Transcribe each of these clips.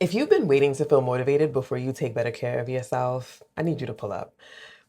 If you've been waiting to feel motivated before you take better care of yourself, I need you to pull up.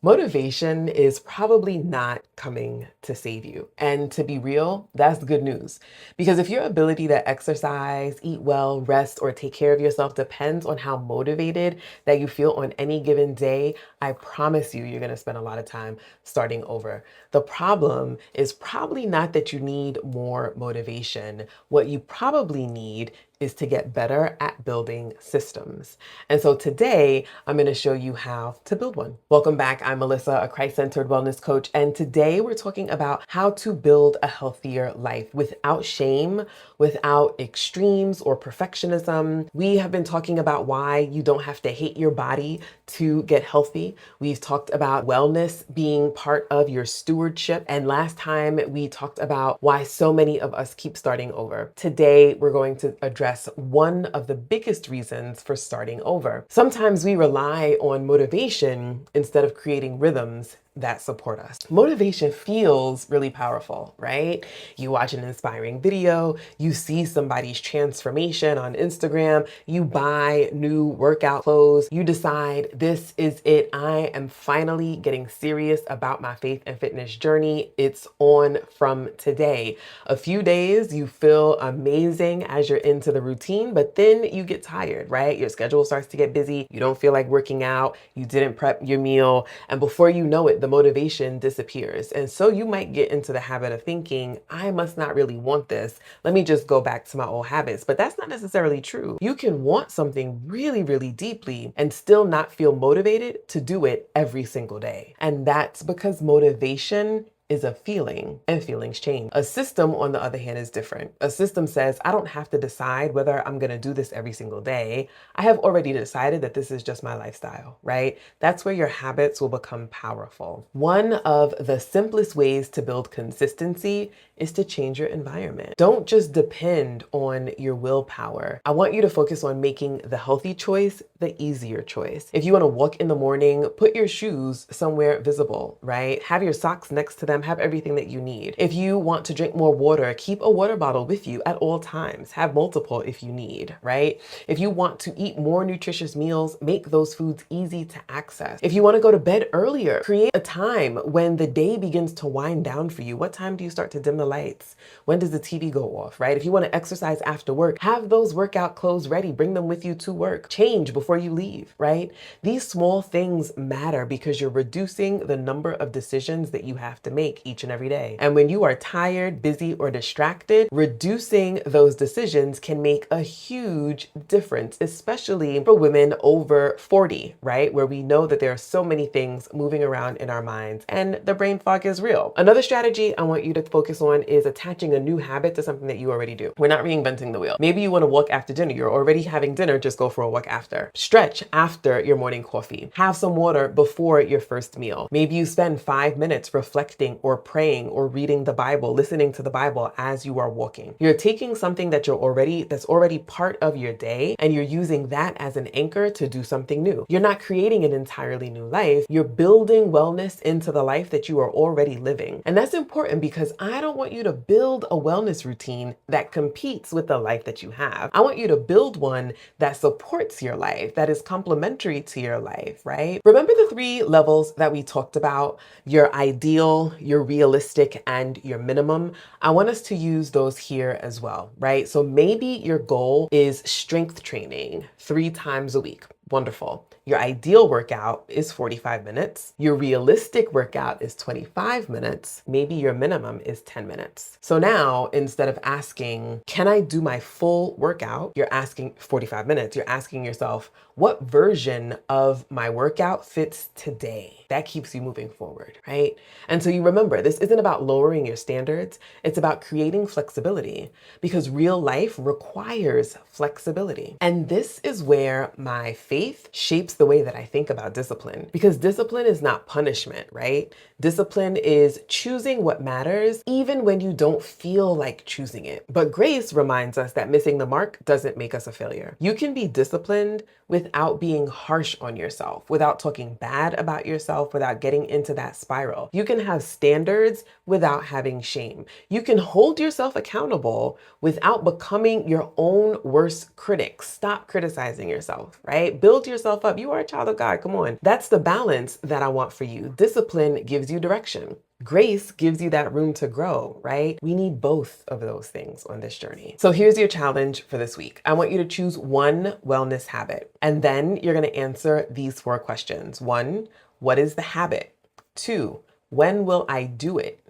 Motivation is probably not coming to save you. And to be real, that's good news. Because if your ability to exercise, eat well, rest, or take care of yourself depends on how motivated that you feel on any given day, I promise you're going to spend a lot of time starting over. The problem is probably not that you need more motivation. What you probably need is to get better at building systems. And so today, I'm going to show you how to build one. Welcome back. I'm Melissa, a Christ-centered wellness coach. And today we're talking about how to build a healthier life without shame, without extremes or perfectionism. We have been talking about why you don't have to hate your body to get healthy. We've talked about wellness being part of your stewardship. And last time we talked about why so many of us keep starting over. Today, we're going to address one of the biggest reasons for starting over. Sometimes we rely on motivation instead of creating rhythms that support us. Motivation feels really powerful, right? You watch an inspiring video, you see somebody's transformation on Instagram, you buy new workout clothes, you decide this is it. I am finally getting serious about my faith and fitness journey. It's on from today. A few days you feel amazing as you're into the routine, but then you get tired, right? Your schedule starts to get busy. You don't feel like working out. You didn't prep your meal. And before you know it, the motivation disappears. And so you might get into the habit of thinking, I must not really want this. Let me just go back to my old habits. But that's not necessarily true. You can want something really, really deeply and still not feel motivated to do it every single day. And that's because motivation is a feeling, and feelings change. A system, on the other hand, is different. A system says, I don't have to decide whether I'm going to do this every single day. I have already decided that this is just my lifestyle, right? That's where your habits will become powerful. One of the simplest ways to build consistency is to change your environment. Don't just depend on your willpower. I want you to focus on making the healthy choice the easier choice. If you want to walk in the morning, put your shoes somewhere visible, right? Have your socks next to them, have everything that you need. If you want to drink more water, keep a water bottle with you at all times. Have multiple if you need, right? If you want to eat more nutritious meals, make those foods easy to access. If you want to go to bed earlier, create a time when the day begins to wind down for you. What time do you start to dim the lights? When does the TV go off, right? If you want to exercise after work, have those workout clothes ready. Bring them with you to work. Change before you leave, right? These small things matter because you're reducing the number of decisions that you have to make each and every day. And when you are tired, busy, or distracted, reducing those decisions can make a huge difference, especially for women over 40, right? Where we know that there are so many things moving around in our minds and the brain fog is real. Another strategy I want you to focus on is attaching a new habit to something that you already do. We're not reinventing the wheel. Maybe you want to walk after dinner. You're already having dinner, just go for a walk after. Stretch after your morning coffee. Have some water before your first meal. Maybe you spend 5 minutes reflecting or praying or reading the Bible, listening to the Bible as you are walking. You're taking something that's already part of your day and you're using that as an anchor to do something new. You're not creating an entirely new life. You're building wellness into the life that you are already living. And that's important because I don't want you to build a wellness routine that competes with the life that you have. I want you to build one that supports your life, that is complementary to your life, right? Remember the 3 levels that we talked about? Your ideal, your realistic, and your minimum. I want us to use those here as well, right? So maybe your goal is strength training 3 times a week. Wonderful. Your ideal workout is 45 minutes. Your realistic workout is 25 minutes. Maybe your minimum is 10 minutes. So now, instead of asking, can I do my full workout? You're asking 45 minutes. You're asking yourself, what version of my workout fits today? That keeps you moving forward, right? And so you remember, this isn't about lowering your standards. It's about creating flexibility because real life requires flexibility. And this is where my faith faith shapes the way that I think about discipline. Because discipline is not punishment, right? Discipline is choosing what matters even when you don't feel like choosing it. But grace reminds us that missing the mark doesn't make us a failure. You can be disciplined without being harsh on yourself, without talking bad about yourself, without getting into that spiral. You can have standards without having shame. You can hold yourself accountable without becoming your own worst critic. Stop criticizing yourself, right? Build yourself up. You are a child of God. Come on. That's the balance that I want for you. Discipline gives you direction. Grace gives you that room to grow, right? We need both of those things on this journey. So here's your challenge for this week. I want you to choose one wellness habit, and then you're going to answer these 4 questions. 1, what is the habit? 2, when will I do it?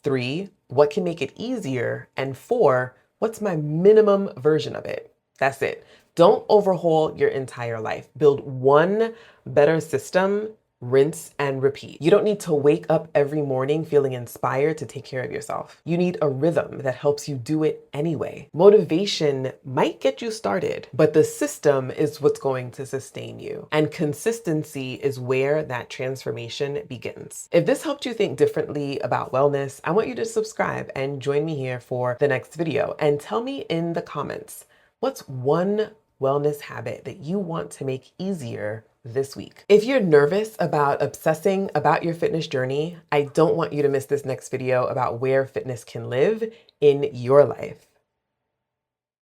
3, what can make it easier? And 4, what's my minimum version of it? That's it. Don't overhaul your entire life. Build one better system, rinse and repeat. You don't need to wake up every morning feeling inspired to take care of yourself. You need a rhythm that helps you do it anyway. Motivation might get you started, but the system is what's going to sustain you. And consistency is where that transformation begins. If this helped you think differently about wellness, I want you to subscribe and join me here for the next video. And tell me in the comments, what's one wellness habit that you want to make easier this week? If you're nervous about obsessing about your fitness journey, I don't want you to miss this next video about where fitness can live in your life.